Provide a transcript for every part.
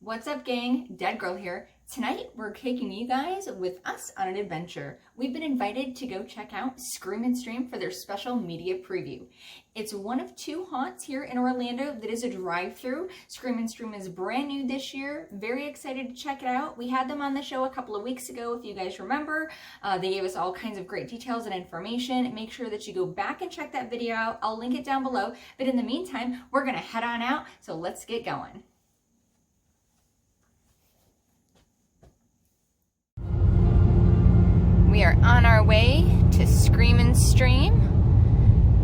What's up, gang? Dead Girl here. Tonight, we're taking you guys with us on an adventure. We've been invited to go check out ScreamNStream for their special media preview. It's one of two haunts here in Orlando that is a drive-through. ScreamNStream is brand new this year. Very excited to check it out. We had them on the show a couple of weeks ago, if you guys remember. They gave us all kinds of great details and information. Make sure that you go back and check that video out. I'll link it down below. But in the meantime, we're gonna head on out, so let's get going. We are on our way to ScreamNStream,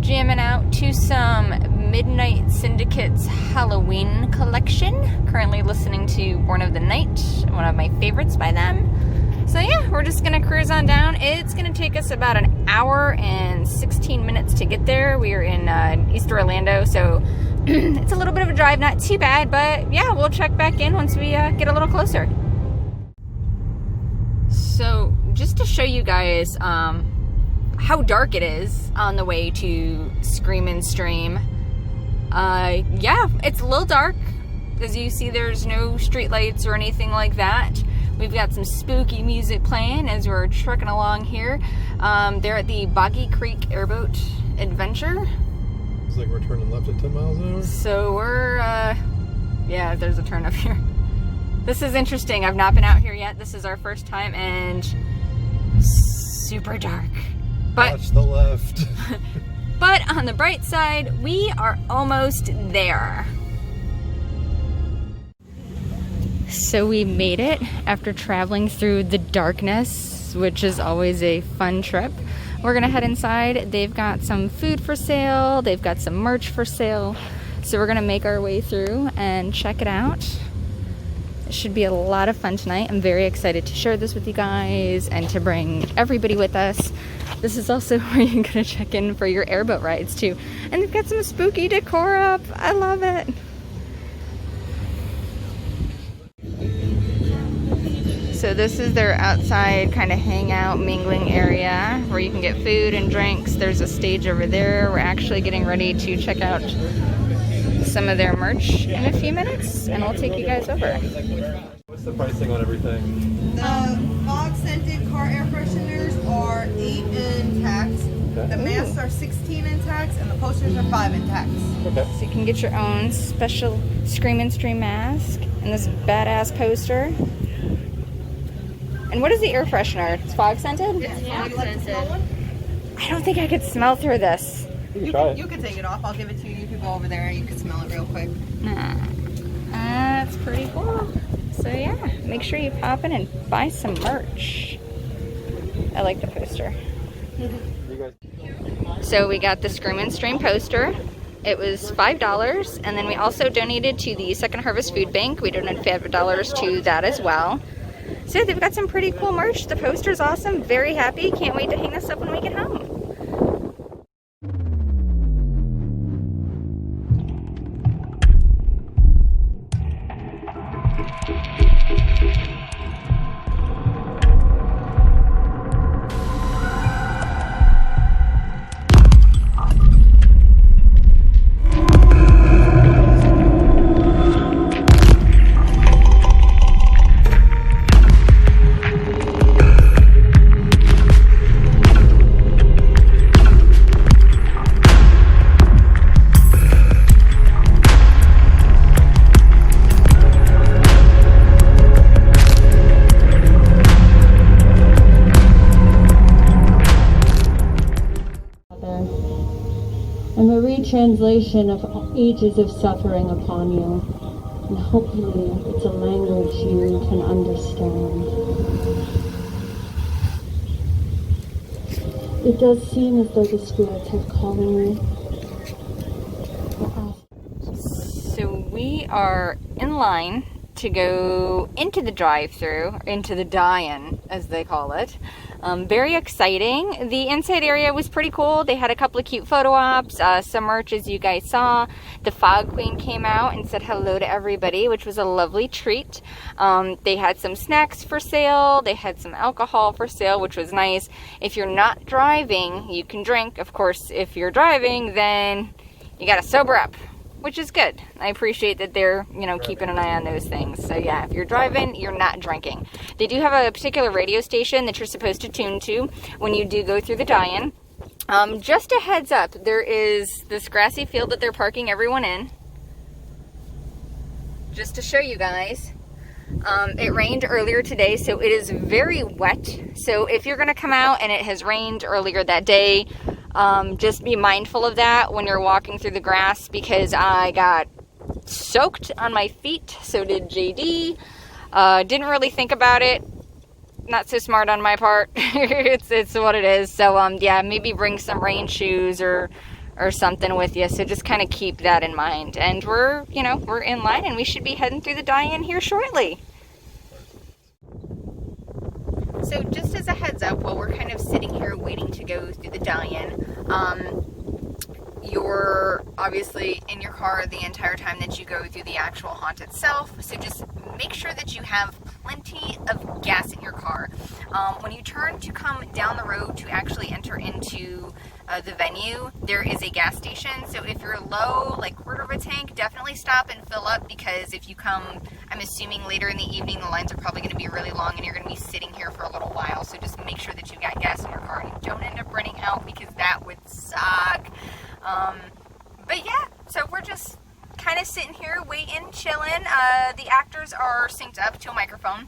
jamming out to some Midnight Syndicate's Halloween collection. Currently listening to Born of the Night, one of my favorites by them. So yeah, we're just gonna cruise on down. It's gonna take us about an hour and 16 minutes to get there. We are in East Orlando, so it's a little bit of a drive, not too bad, but yeah, we'll check back in once we get a little closer. So just to show you guys how dark it is on the way to ScreamNStream. Yeah, it's a little dark. As you see, there's no street lights or anything like that. We've got some spooky music playing as we're trucking along here. They're at the Boggy Creek Airboat Adventure. Looks like we're turning left at 10 miles an hour. So we're, yeah, there's a turn up here. This is interesting. I've not been out here yet. This is our first time and super dark. But watch the left. But on the bright side, we are almost there. So we made it after traveling through the darkness, which is always a fun trip. We're gonna head inside. They've got some food for sale. They've got some merch for sale. So we're gonna make our way through and check it out. It should be a lot of fun tonight. I'm very excited to share this with you guys and to bring everybody with us. This is also where you're gonna check in for your airboat rides too. And they've got some spooky decor up. I love it. So this is their outside kind of hangout, mingling area where you can get food and drinks. There's a stage over there. We're actually getting ready to check out some of their merch in a few minutes, and we'll take you guys over. What's the pricing on everything? The fog scented car air fresheners are 8 in tax. Okay. The masks are 16 in tax, and the posters are 5 in tax. Okay. So you can get your own special ScreamNStream mask and this badass poster. And what is the air freshener? It's fog scented? It's fog scented. I don't think I could smell through this. You can take it off. I'll give it to you. You can go over there and you can smell it real quick. That's pretty cool. So yeah, make sure you pop in and buy some merch. I like the poster. So we got the ScreamNStream poster. It was $5, and then we also donated to the Second Harvest Food Bank. We donated $5 to that as well. So they've got some pretty cool merch. The poster's awesome. Very happy. Can't wait to hang this up when we get home. I'm a retranslation of ages of suffering upon you, and hopefully it's a language you can understand. It does seem as though the spirits are calling me. So we are in line to go into the drive-thru, into the die-in, as they call it. Very exciting. The inside area was pretty cool. They had a couple of cute photo ops, some merch as you guys saw. The Fog Queen came out and said hello to everybody, which was a lovely treat. They had some snacks for sale. They had some alcohol for sale, which was nice. If you're not driving, you can drink. Of course, if you're driving, then you gotta sober up. which is good. I appreciate that they're, you know, keeping an eye on those things. So yeah, if you're driving, you're not drinking. They do have a particular radio station that you're supposed to tune to when you do go through the die-in. Just a heads up, there is this grassy field that they're parking everyone in. Just to show you guys. It rained earlier today, so it is very wet. So if you're going to come out and it has rained earlier that day, just be mindful of that when you're walking through the grass, because I got soaked on my feet. So did JD. Didn't really think about it. Not so smart on my part. it's what it is. So yeah, maybe bring some rain shoes or something with you. So just kind of keep that in mind. And we're in line, and we should be heading through the die-in here shortly. So just as a heads up, while we're kind of sitting here waiting to go through the die-in, you're obviously in your car the entire time that you go through the actual haunt itself. So just make sure that you have plenty of gas in your car. When you turn to come down the road to actually enter into the venue, there is a gas station. So if you're low, like quarter of a tank, definitely stop and fill up, because if you come, I'm assuming later in the evening, the lines are probably going to be really long and you're going to be sitting here for a little while. So just make sure that you've got gas in your car and you don't end up running out, because that would suck. But yeah, so we're just kind of sitting here waiting, chilling. The actors are synced up to a microphone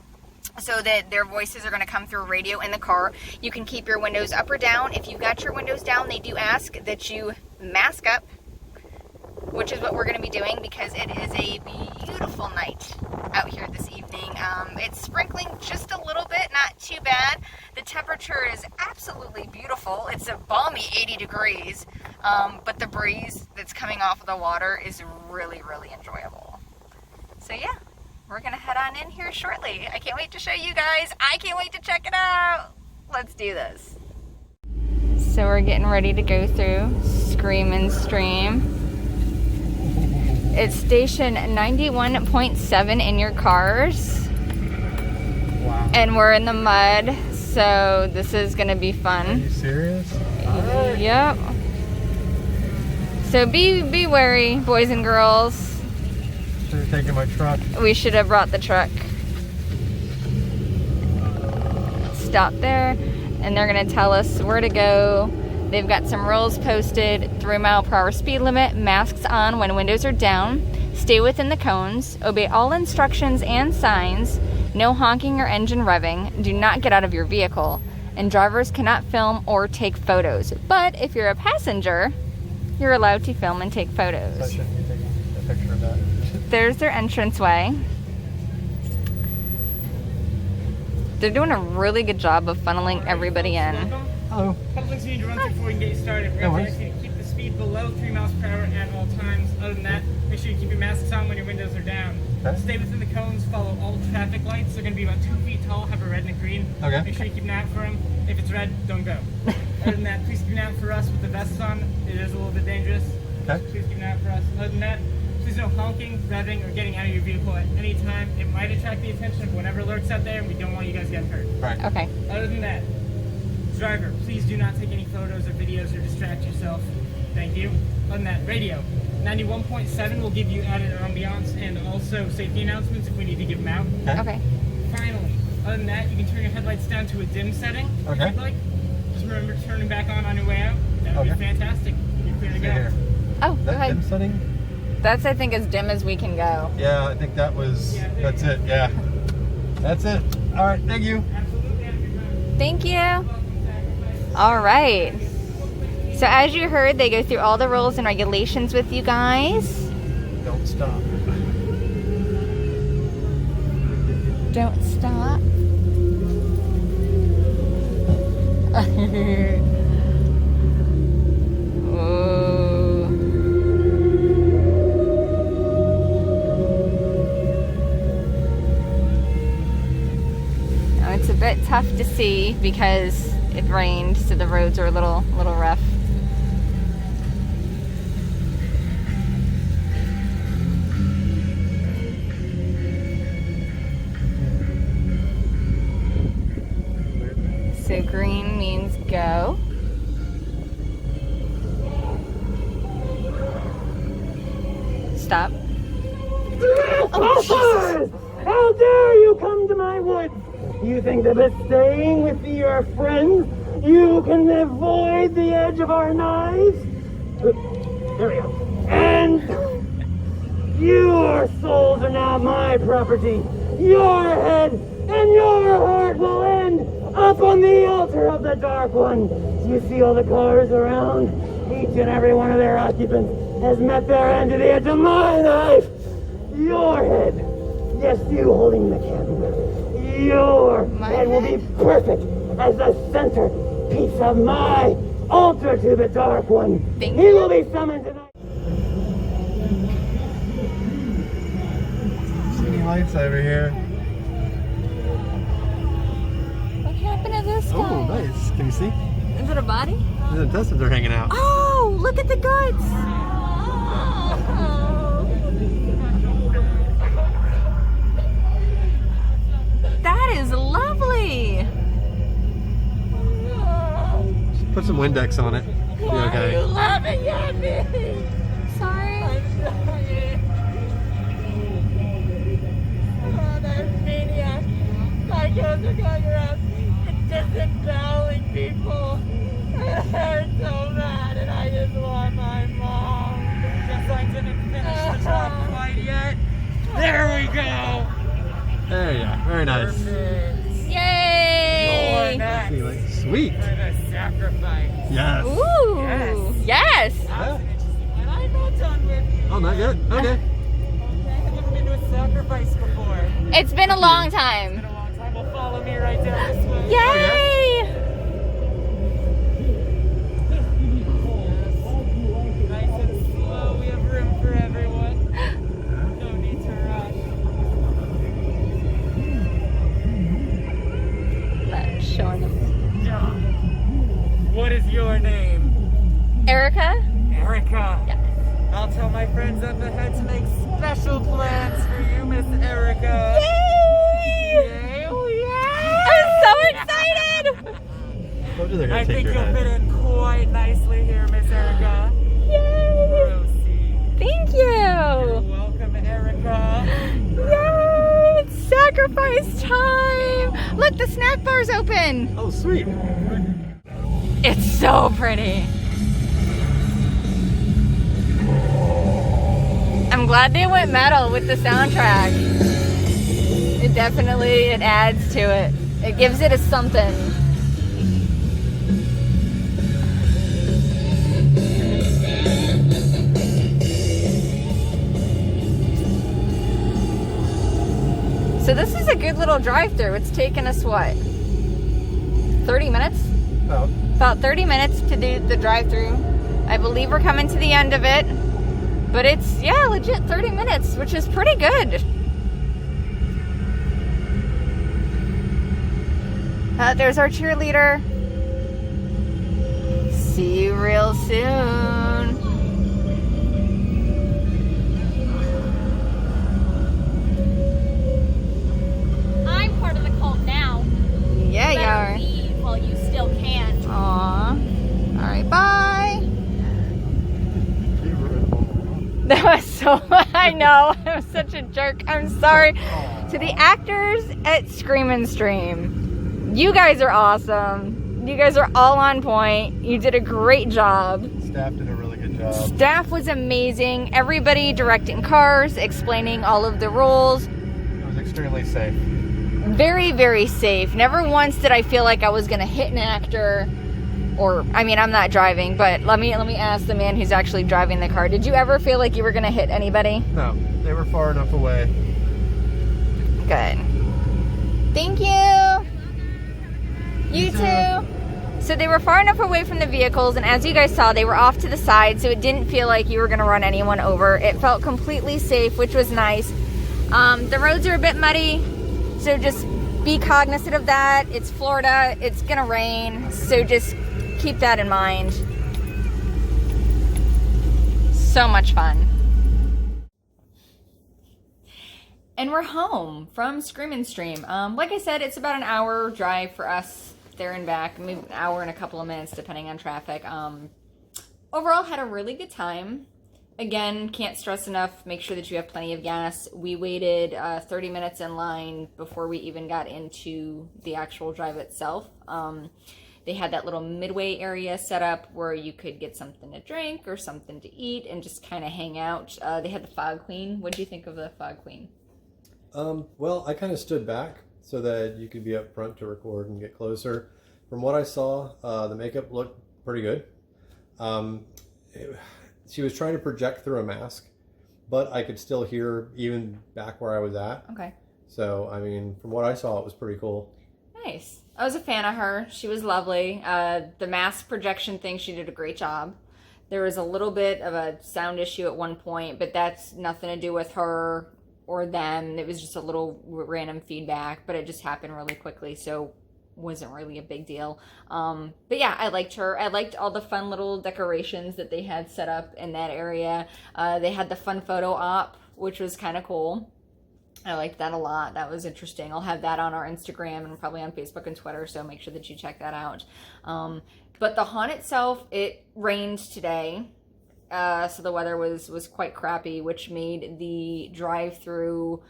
so that their voices are going to come through radio in the car. You can keep your windows up or down. If you've got your windows down, they do ask that you mask up, which is what we're going to be doing, because it is a beautiful night out here this evening. It's sprinkling just a little bit, not too bad. The temperature is absolutely beautiful. It's a balmy 80 degrees, but the breeze that's coming off of the water is really, really enjoyable. So yeah, we're going to head on in here shortly. I can't wait to show you guys. I can't wait to check it out. Let's do this. So we're getting ready to go through ScreamNStream. It's station 91.7 in your cars. Wow. And we're in the mud, so this is going to be fun. Are you serious? Right. Yep. So be wary, boys and girls. Should have taken my truck. We should have brought the truck. Stop there, and they're going to tell us where to go. They've got some rules posted: 3 mile/hour speed limit, masks on when windows are down, stay within the cones, obey all instructions and signs, no honking or engine revving, do not get out of your vehicle, and drivers cannot film or take photos. But if you're a passenger, you're allowed to film and take So I photos. shouldn't be taking a picture of that. There's their entranceway. They're doing a really good job of funneling everybody in. Hello. A couple things you need to run through before we can get you started. We're No going to worries. ask you to keep the speed below 3 miles per hour at all times. Other than that, make sure you keep your masks on when your windows are down. Okay. Stay within the cones, follow all traffic lights. They're going to be about 2 feet tall, have a red and a green. Okay. Make sure you keep an eye out for them. If it's red, don't go. Other than that, please keep an eye out for us with the vests on. It is a little bit dangerous. Okay. Please keep an eye out for us. Other than that, please no honking, revving, or getting out of your vehicle at any time. It might attract the attention of whatever lurks out there, and we don't want you guys getting hurt. Right. Okay. Other than that, driver, please do not take any photos or videos or distract yourself. Thank you. Other than that, radio. 91.7 will give you added ambiance and also safety announcements if we need to give them out. Okay. Finally, other than that, you can turn your headlights down to a dim setting Okay. if you'd like. Just remember to turn them back on your way out. That would Okay. be fantastic. You're clear to See go. here. Oh, go That dim ahead. setting? That's, I think, as dim as we can go. Yeah, I think that was. That's it. Yeah. That's it. All right. Thank you. Absolutely. Have a good time. Thank you. Welcome to Sacrifice. All right. So as you heard, they go through all the rules and regulations with you guys. Don't stop. Don't stop. Ooh. Now, it's a bit tough to see because it rained, so the roads are a little rough. So green means go. stop. Oh, how dare you come to my woods? You think that by staying with your friends, you can avoid the edge of our knives? There we go. And your souls are now my property. Your head and your heart will end up on the altar of the Dark One. You see all the cars around? Each and every one of their occupants has met their end to the edge of my knife. Your head, yes, you holding the candle, your head will be perfect as the center piece of my altar to the Dark One. He will be summoned tonight. See any lights over here? What happened to this guy? Oh, nice. Can you see? Is it a body? The intestines are hanging out. Oh, look at the guts. That is lovely. Put some Windex on it. Be okay. Laughing at me. Sorry. Oh, that maniac. Psychos are going around and disemboweling people. It hurts so bad, and I just want my mom. Guess I didn't finish the job quite yet. There we go. There you go. Very nice. Yay. Next. See, like, sweet. For the sacrifice. Yes. Ooh. Yes. Yes. Yeah. And I'm not done with you. Oh, not yet? Okay. Okay, have you ever been to a sacrifice before? It's been a long It's time. been a long time. Well, follow me right down this way. Yay. Nice and slow. We have room for everyone. No need to rush. That's showing them. What is your name? Erica? Erica. Yeah. I'll tell my friends up ahead to make special plans for you, Miss Erica. Yay! Yay! Oh, yeah! I'm so excited! Told you they're gonna I take think your you'll head. fit in quite nicely here, Miss Erica. Yay! Proceed. Thank You're you! welcome, Erica. Yay! It's sacrifice time! Look, the snack bar's open! Oh, sweet. It's so pretty. I'm glad they went metal with the soundtrack. It adds to it. It gives it a something. So this is a good little drive-through. It's taken us what? 30 minutes? Oh. About 30 minutes to do the drive-through. I believe we're coming to the end of it. But it's, yeah, legit 30 minutes, which is pretty good. There's our cheerleader. See you real soon. I'm part of the cult now. Yeah, you Better are. leave while you still can. Aw. All right, bye. That was so, I know, I'm such a jerk. I'm sorry. To the actors at ScreamNStream, you guys are awesome. You guys are all on point. You did a great job. Staff did a really good job. Staff was amazing. Everybody directing cars, explaining all of the rules. It was extremely safe. Very, very safe. Never once did I feel like I was gonna hit an actor. Or, I mean, I'm not driving, but let me ask the man who's actually driving the car. Did you ever feel like you were gonna hit anybody? No, they were far enough away. Good. Thank you. You too. So they were far enough away from the vehicles, and as you guys saw, they were off to the side, so it didn't feel like you were gonna run anyone over. It felt completely safe, which was nice. The roads are a bit muddy, so just be cognizant of that. It's Florida, it's gonna rain, so just keep that in mind. So much fun. And we're home from ScreamNStream. Like I said, it's about an hour drive for us there and back, maybe an hour and a couple of minutes depending on traffic. Overall, had a really good time. again, can't stress enough, make sure that you have plenty of gas. We waited 30 minutes in line before we even got into the actual drive itself. They had that little midway area set up where you could get something to drink or something to eat and just kind of hang out. They had the Fog Queen. What did you think of the Fog Queen? Well, I kind of stood back so that you could be up front to record and get closer. From what I saw, the makeup looked pretty good. She was trying to project through a mask, but I could still hear even back where I was at. Okay. So, I mean, from what I saw, it was pretty cool. Nice. I was a fan of her. She was lovely. The mask projection thing, she did a great job. There was a little bit of a sound issue at one point, but that's nothing to do with her or them. It was just a little random feedback, but it just happened really quickly, so wasn't really a big deal. But yeah, I liked her. I liked all the fun little decorations that they had set up in that area. They had the fun photo op, which was kind of cool. I liked that a lot. That was interesting. I'll have that on our Instagram and probably on Facebook and Twitter, so make sure that you check that out. But the haunt itself, it rained today, so the weather was quite crappy, which made the drive-through...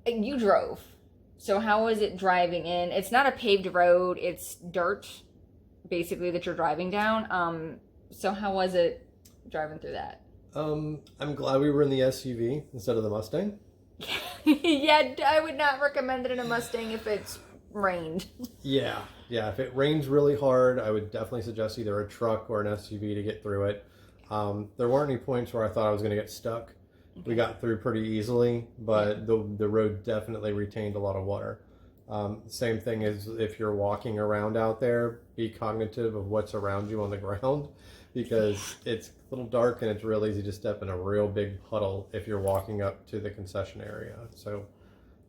You drove. So how was it driving in? It's not a paved road. It's dirt, basically, that you're driving down. So how was it driving through that? I'm glad we were in the SUV instead of the Mustang. Yeah, I would not recommend it in a Mustang if it's rained. Yeah. If it rains really hard, I would definitely suggest either a truck or an SUV to get through it. There weren't any points where I thought I was going to get stuck. We got through pretty easily, but the road definitely retained a lot of water. Same thing as if you're walking around out there, be cognitive of what's around you on the ground, because it's a little dark and it's real easy to step in a real big puddle if you're walking up to the concession area. So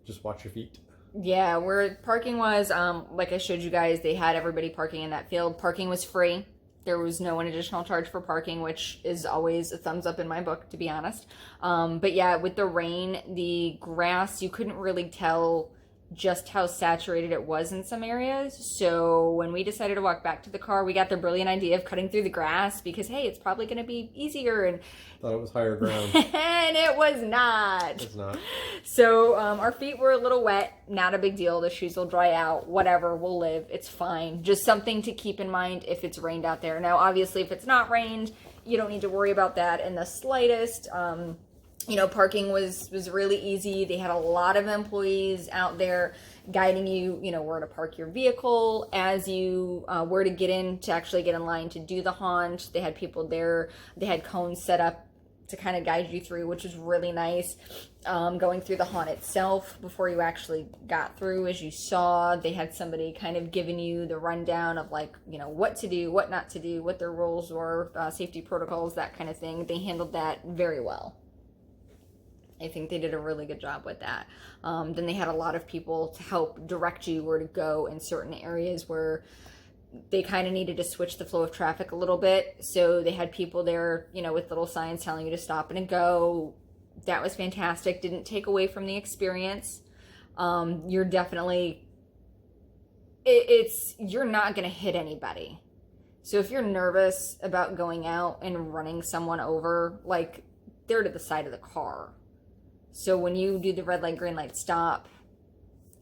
just watch your feet. Yeah, where parking was, like I showed you guys, they had everybody parking in that field. Parking was free. There was no additional charge for parking, which is always a thumbs up in my book, to be honest. But yeah, with the rain, the grass, you couldn't really tell just how saturated it was in some areas. So when we decided to walk back to the car, we got the brilliant idea of cutting through the grass because, hey, it's probably going to be easier. And Thought it was higher ground. and it was not. It's not. So our feet were a little wet. Not a big deal. The shoes will dry out. Whatever. We'll live. It's fine. Just something to keep in mind if it's rained out there. Now, obviously, if it's not rained, you don't need to worry about that in the slightest. Parking was really easy. They had a lot of employees out there guiding you, where to park your vehicle, as you, where to get in to actually get in line to do the haunt. They had people there. They had cones set up to kind of guide you through, which was really nice. Going through the haunt itself before you actually got through, as you saw, they had somebody kind of giving you the rundown of what to do, what not to do, what their rules were, safety protocols, that kind of thing. They handled that very well. I think they did a really good job with that. Then they had a lot of people to help direct you where to go in certain areas where they kind of needed to switch the flow of traffic a little bit. So they had people there, with little signs telling you to stop and go. That was fantastic. Didn't take away from the experience. You're definitely, you're not going to hit anybody. So if you're nervous about going out and running someone over, they're to the side of the car. So when you do the red light, green light, stop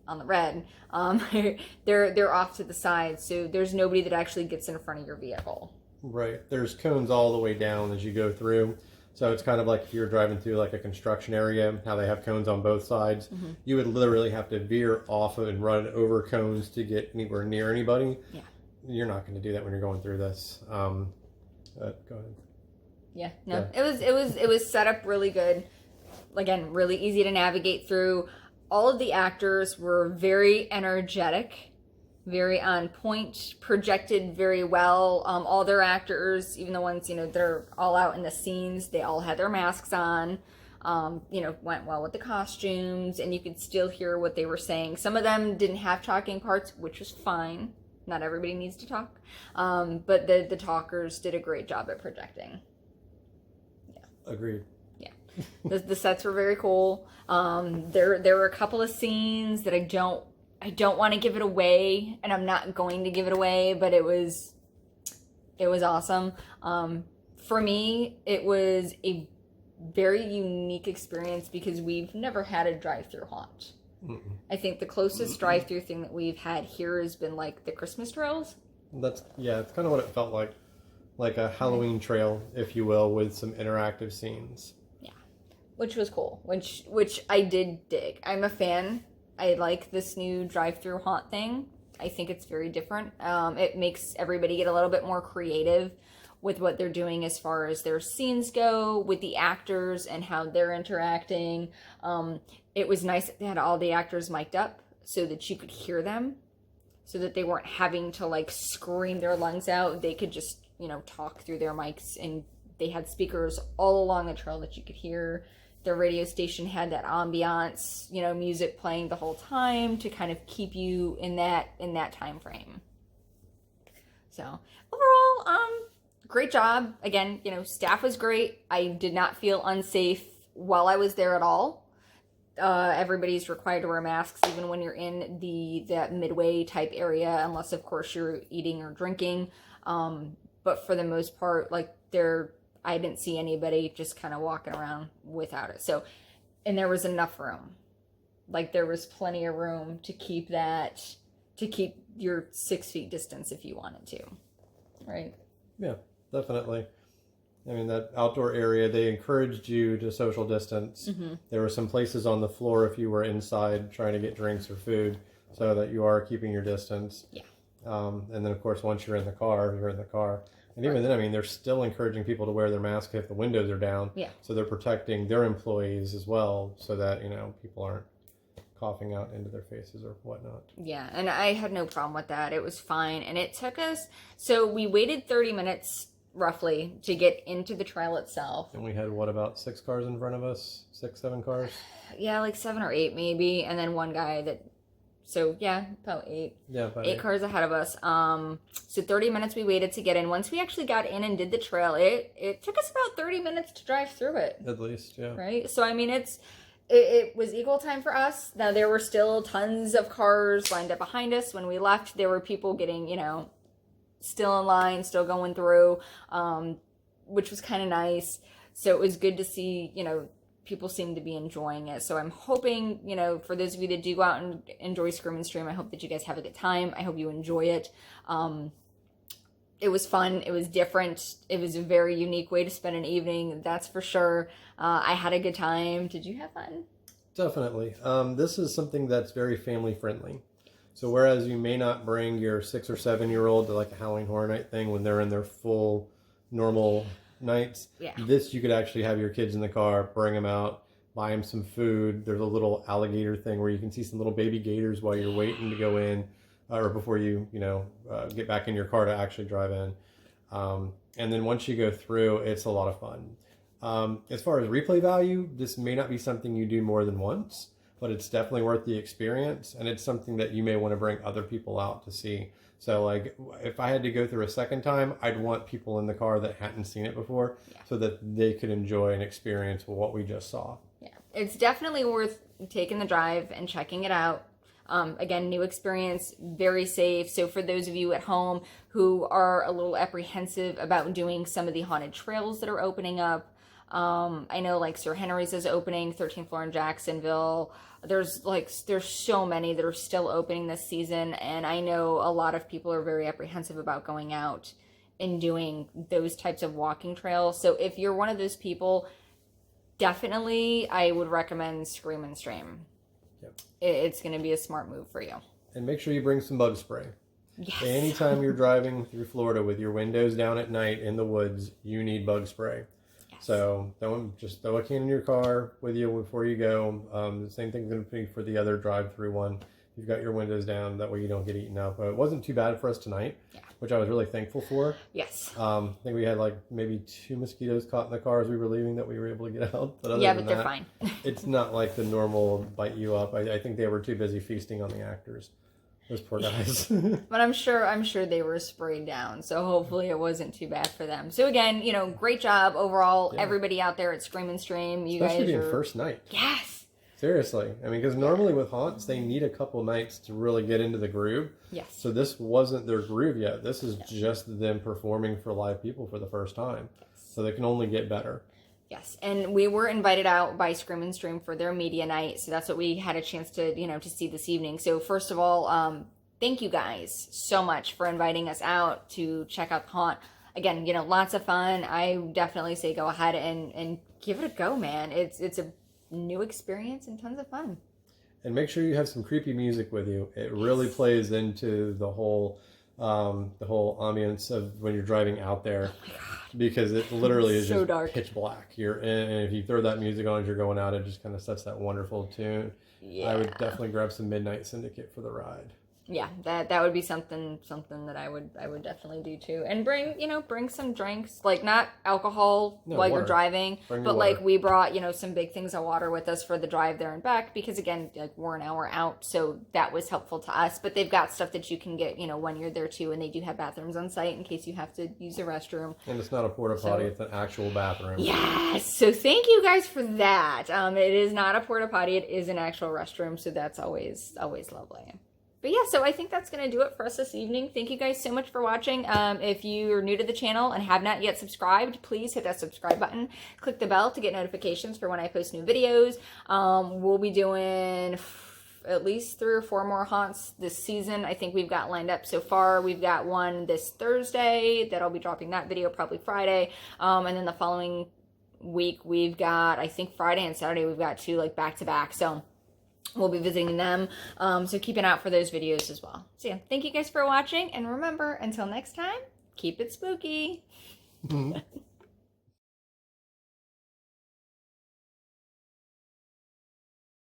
on the red, they're off to the side. So there's nobody that actually gets in front of your vehicle. Right. There's cones all the way down as you go through. So it's kind of like if you're driving through a construction area, how they have cones on both sides. Mm-hmm. You would literally have to veer off and run over cones to get anywhere near anybody. Yeah. You're not going to do that when you're going through this. Go ahead. Yeah. No. Yeah. It was set up really good. Again, really easy to navigate through. All of the actors were very energetic, very on point, projected very well. All their actors, even the ones, that are all out in the scenes, they all had their masks on, went well with the costumes, and you could still hear what they were saying. Some of them didn't have talking parts, which was fine. Not everybody needs to talk. But the talkers did a great job at projecting. Yeah. Agreed. The sets were very cool. There were a couple of scenes that I don't want to give it away, and I'm not going to give it away, but it was awesome. For me, it was a very unique experience because we've never had a drive-through haunt. I think the closest drive-through thing that we've had here has been like the Christmas trails. It's kind of what it felt like a Halloween trail, if you will, with some interactive scenes. Yeah, which was cool, which I did dig. I'm a fan. I like this new drive-through haunt thing. I think it's very different. It makes everybody get a little bit more creative with what they're doing as far as their scenes go, with the actors and how they're interacting. It was nice that they had all the actors mic'd up so that you could hear them, so that they weren't having to like scream their lungs out. They could just, talk through their mics, and they had speakers all along the trail that you could hear. Their radio station had that ambiance, music playing the whole time to kind of keep you in that time frame. So overall, great job. Again, staff was great. I did not feel unsafe while I was there at all. Everybody's required to wear masks even when you're in that midway type area, unless of course you're eating or drinking. But for the most part, I didn't see anybody just kind of walking around without it. So, and there was enough room. There was plenty of room to keep your 6 feet distance if you wanted to. Right? Yeah, definitely. I mean, that outdoor area, they encouraged you to social distance. Mm-hmm. There were some places on the floor if you were inside trying to get drinks or food, so that you are keeping your distance. Yeah. And then, of course, once you're in the car, you're in the car. And even then, I mean, they're still encouraging people to wear their mask if the windows are down. Yeah. So they're protecting their employees as well, so that, people aren't coughing out into their faces or whatnot. Yeah, and I had no problem with that. It was fine. And it took us, so we waited 30 minutes roughly to get into the trail itself. And we had, about 6 cars in front of us? 6, 7 cars? Yeah, 7 or 8 maybe. And then one guy about 8. Yeah, about 8 cars ahead of us. So 30 minutes we waited to get in. Once we actually got in and did the trail, it took us about 30 minutes to drive through it. At least, yeah. Right? So, I mean, it was equal time for us. Now, there were still tons of cars lined up behind us. When we left, there were people getting, still in line, still going through, which was kind of nice. So it was good to see, people seem to be enjoying it. So I'm hoping, for those of you that do go out and enjoy ScreamNStream, I hope that you guys have a good time. I hope you enjoy it. It was fun. It was different. It was a very unique way to spend an evening. That's for sure. I had a good time. Did you have fun? Definitely. This is something that's very family friendly. So whereas you may not bring your 6 or 7-year-old to a Halloween Horror Night thing when they're in their full normal nights, this you could actually have your kids in the car, bring them out, buy them some food. There's a little alligator thing where you can see some little baby gators while you're waiting to go in, or before you get back in your car to actually drive in. And then once you go through, it's a lot of fun. As far as replay value, this may not be something you do more than once, but it's definitely worth the experience, and it's something that you may want to bring other people out to see. So, if I had to go through a second time, I'd want people in the car that hadn't seen it before, so that they could enjoy and experience what we just saw. Yeah, it's definitely worth taking the drive and checking it out. Again, new experience, very safe. So for those of you at home who are a little apprehensive about doing some of the haunted trails that are opening up, I know Sir Henry's is opening, 13th floor in Jacksonville. There's so many that are still opening this season, and I know a lot of people are very apprehensive about going out and doing those types of walking trails. So if you're one of those people, definitely I would recommend ScreamNStream. Yep. It's going to be a smart move for you. And make sure you bring some bug spray. Yes. Anytime you're driving through Florida with your windows down at night in the woods, you need bug spray. So just throw a can in your car with you before you go. The same thing's going to be for the other drive-through one. You've got your windows down, that way you don't get eaten up. It wasn't too bad for us tonight, which I was really thankful for. Yes. I think we had maybe 2 mosquitoes caught in the car as we were leaving that we were able to get out. But but they're fine. It's not like the normal bite you up. I think they were too busy feasting on the actors. Those poor guys. But I'm sure they were sprayed down, so hopefully it wasn't too bad for them. So again, great job overall, everybody out there at ScreamNStream. You Especially guys being are first night. Yes. Seriously. I mean, because normally with haunts, they need a couple nights to really get into the groove. Yes. So this wasn't their groove yet. This is just them performing for live people for the first time. So they can only get better. Yes, and we were invited out by ScreamNStream for their media night, so that's what we had a chance to, to see this evening. So first of all, thank you guys so much for inviting us out to check out the haunt. Again, lots of fun. I definitely say go ahead and give it a go, man. It's a new experience and tons of fun. And make sure you have some creepy music with you. It really plays into the whole ambience of when you're driving out there. Oh my God. Because it literally is so just dark. pitch black. And if you throw that music on as you're going out, it just kind of sets that wonderful tune. Yeah. I would definitely grab some Midnight Syndicate for the ride. Yeah, that would be something that I would definitely do too. And bring some drinks, like not alcohol while you're driving, but like we brought, some big things of water with us for the drive there and back, because again, like we're an hour out, so that was helpful to us. But they've got stuff that you can get, when you're there too, and they do have bathrooms on site in case you have to use a restroom. And it's not a porta potty, it's an actual bathroom. Yes, so thank you guys for that. It is not a porta potty, it is an actual restroom, so that's always lovely. But yeah, so I think that's going to do it for us this evening. Thank you guys so much for watching. If you're new to the channel and have not yet subscribed, please hit that subscribe button. Click the bell to get notifications for when I post new videos. We'll be doing at least 3 or 4 more haunts this season. I think we've got lined up so far. We've got one this Thursday that I'll be dropping that video probably Friday. And then the following week, we've got, I think Friday and Saturday, we've got 2 like back to back. So we'll be visiting them, so keep an eye out for those videos as well. So yeah, thank you guys for watching, and remember, until next time, keep it spooky.